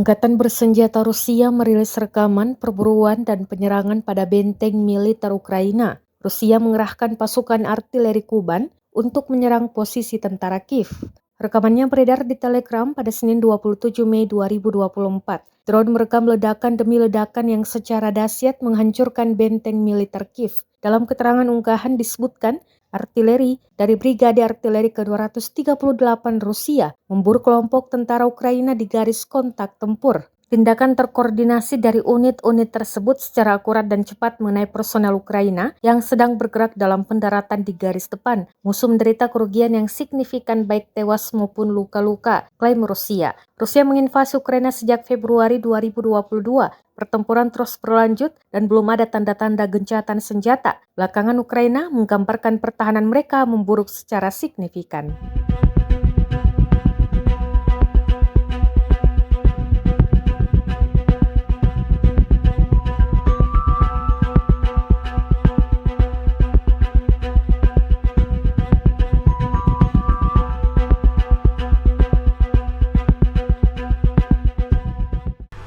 Angkatan bersenjata Rusia merilis rekaman perburuan dan penyerangan pada benteng militer Ukraina. Rusia mengerahkan pasukan artileri Kuban untuk menyerang posisi tentara Kiev. Rekamannya beredar di Telegram pada Senin 27 Mei 2024. Drone merekam ledakan demi ledakan yang secara dahsyat menghancurkan benteng militer Kiev. Dalam keterangan unggahan disebutkan, artileri dari Brigade Artileri ke-238 Rusia memburu kelompok tentara Ukraina di garis kontak tempur. Tindakan terkoordinasi dari unit-unit tersebut secara akurat dan cepat mengenai personel Ukraina yang sedang bergerak dalam pendaratan di garis depan. Musuh menderita kerugian yang signifikan baik tewas maupun luka-luka, klaim Rusia. Rusia menginvasi Ukraina sejak Februari 2022. Pertempuran terus berlanjut dan belum ada tanda-tanda gencatan senjata. Belakangan Ukraina menggambarkan pertahanan mereka memburuk secara signifikan.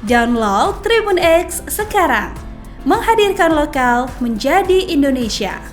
Download Tribun X sekarang, menghadirkan lokal menjadi Indonesia.